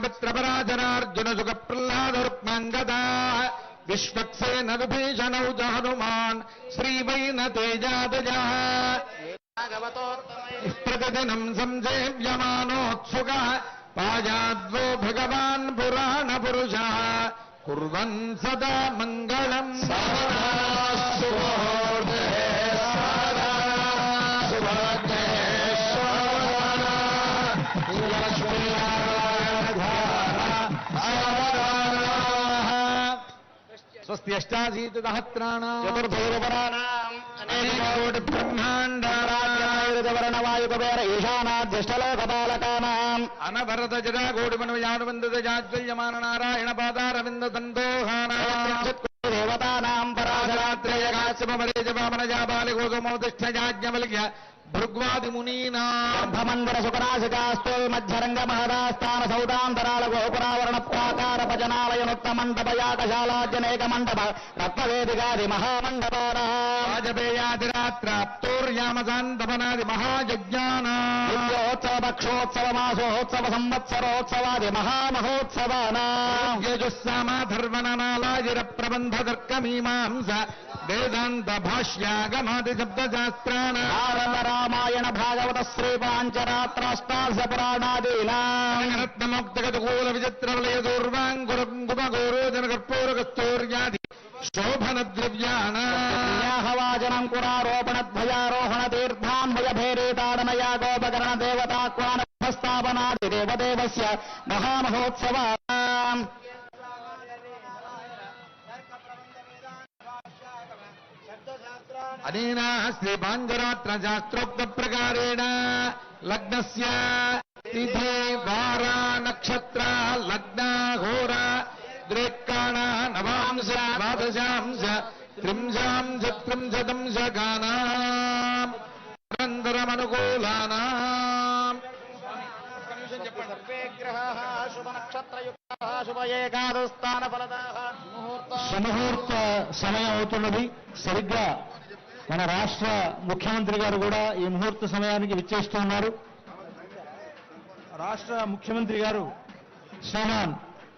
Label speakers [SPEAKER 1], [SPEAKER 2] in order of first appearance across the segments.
[SPEAKER 1] మిత్రపరాజనార్జున సుఖ ప్రహ్లాద రుక్మాంగదా విశ్వక్సేన విభీషణౌ చ హనుమాన్ శ్రీవైన తేజాదజా प्रतिदिनं संसेव्यमानोत्सुकः पायाद्वो भगवान् पुराणपुरुषः कुर्वन् सदा मङ्गलम् स्वस्ति अष्टाशीत सहस्राणाम् चतुर्भुवनानाम् अनेकोटि ब्रह्माण्डारायवर्णवायुकुबेर ईशानाध्यष्टलोकपालकानाम् अनवरत जटाकोटिमन्वयानुबन्धित जाज्वल्यमान नारायण पादारविन्द सन्दोहानाम् देवतानाम् पराशरात्रेयकाश्यपमरेजवामनजाबालि गोगमोतिष्ठजाज्ञवल्क्य भृग्वादिमुनीनाम् भमण्डल सुकराशिकास्तोल्मध्यरङ्ग महदास्थान सौदान्तराल गोपुरावरण प्राकार भजनालयनुत्तमण्डपयागशालाज्यनेक मण्डप रत्नवेदिकादि महामण्डपानाम् वाजपेयादिरात्राप्तोर्यामसान्तपनादि महायज्ञानाम् पक्षोत्सव मासोत्सव संवत्सरोत्सवादि महामहोत्सवानाम् यजुस्सामाधर्वणनालाजिर प्रबन्ध तर्कमीमांस वेदान्त भाष्यागमादि शब्दशास्त्राणाम् रामायण भागवत श्री पांचरात्राष्टादश पुराणादीनाम् रत्नमुक्तगतकूल विचित्रवलय दूर्वाङ्कुरङ्कुमगौरोजन कर्पूरकस्तूर्यादि शोभनद्रव्याणाम् कुरारोपणध्वजारोहण तीर्थान्वयभेरीताडनया गोपकरण देवताक्वानस्थापनादि देवदेवस्य महामहोत्सवानाम् अनेन श्री पांचरात्र शास्त्रोक्त प्रकारेण लग्नस्य तिथि वार नक्षत्र लग्न होर द्रेक्काण नवांश द्वादशांश त्रिंशांश त्रिंशदंश गानाम् अनन्तरमनुकूलानाम् సుముహూర్త సమయం అవుతున్నది. సరిగ్గా మన రాష్ట్ర ముఖ్యమంత్రి గారు కూడా ఈ ముహూర్త సమయానికి విచ్చేస్తున్నారు. రాష్ట్ర ముఖ్యమంత్రి గారు శ్రీమాన్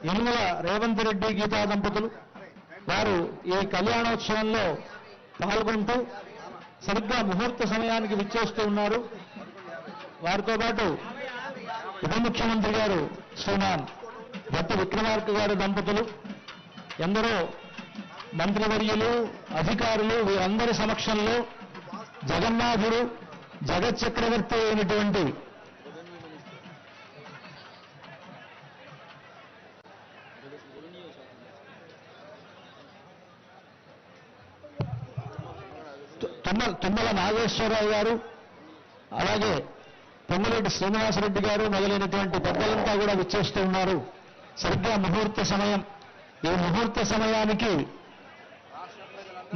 [SPEAKER 1] యనుమల రేవంత్ రెడ్డి గీతా దంపతులు వారు ఈ కళ్యాణోత్సవంలో పాల్గొంటూ సరిగ్గా ముహూర్త సమయానికి విచ్చేస్తూ ఉన్నారు. వారితో పాటు ఉప ముఖ్యమంత్రి గారు శ్రీమాన్ భట్టి విక్రమార్క గారి దంపతులు, ఎందరో మంత్రివర్యులు, అధికారులు వీరందరి సమక్షంలో జగన్నాథుడు జగచ్చక్రవర్తి అయినటువంటి తుమ్మల నాగేశ్వరరావు గారు, అలాగే పొంగులేటి శ్రీనివాసరెడ్డి గారు మొదలైనటువంటి పెద్దలంతా కూడా విచ్చేస్తూ ఉన్నారు. సరిగ్గా ముహూర్త సమయం. ఈ ముహూర్త సమయానికి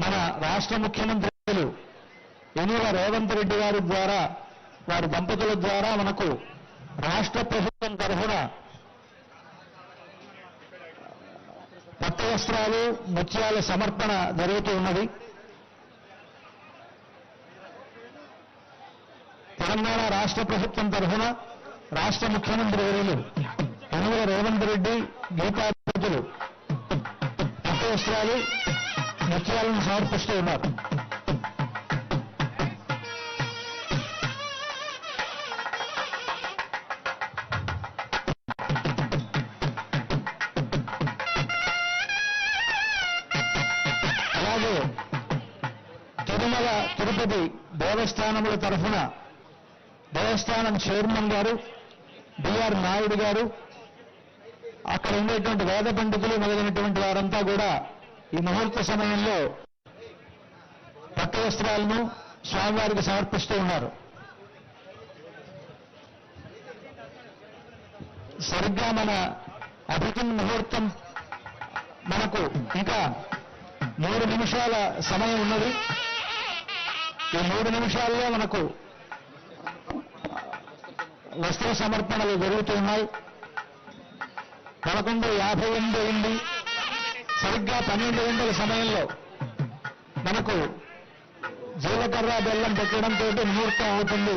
[SPEAKER 1] మన రాష్ట్ర ముఖ్యమంత్రులు యనుమల రేవంత్ రెడ్డి గారి ద్వారా, వారి దంపతుల ద్వారా మనకు రాష్ట్ర ప్రభుత్వం తరఫున పట్టు వస్త్రాలు, ముత్యాల సమర్పణ జరుగుతూ ఉన్నది. తెలంగాణ రాష్ట్ర ప్రభుత్వం తరఫున రాష్ట్ర ముఖ్యమంత్రి వర్యులు యనుమల రేవంత్ రెడ్డి గీతా దంపతులు పట్టు వస్త్రాలు, ముత్యాలను సమర్పిస్తూ ఉన్నారు. అలాగే తిరుమల తిరుపతి దేవస్థానముల తరఫున దేవస్థానం చైర్మన్ గారు బిఆర్ నాయుడు గారు, అక్కడ ఉండేటువంటి వేద పండితులు మొదలైనటువంటి వారంతా కూడా ఈ ముహూర్త సమయంలో పట్టు వస్త్రాలను స్వామివారికి సమర్పిస్తూ ఉన్నారు. సరిగ్గా మన అభిజిన్ ముహూర్తం మనకు ఇంకా 3 నిమిషాల సమయం ఉన్నది. ఈ 3 నిమిషాల్లో మనకు వస్త్ర సమర్పణలు జరుగుతున్నాయి. 11:58 అయింది. సరిగ్గా 12 గంటల సమయంలో మనకు జీలకర్ర బెల్లం పెట్టడంతో ముహూర్తం అవుతుంది.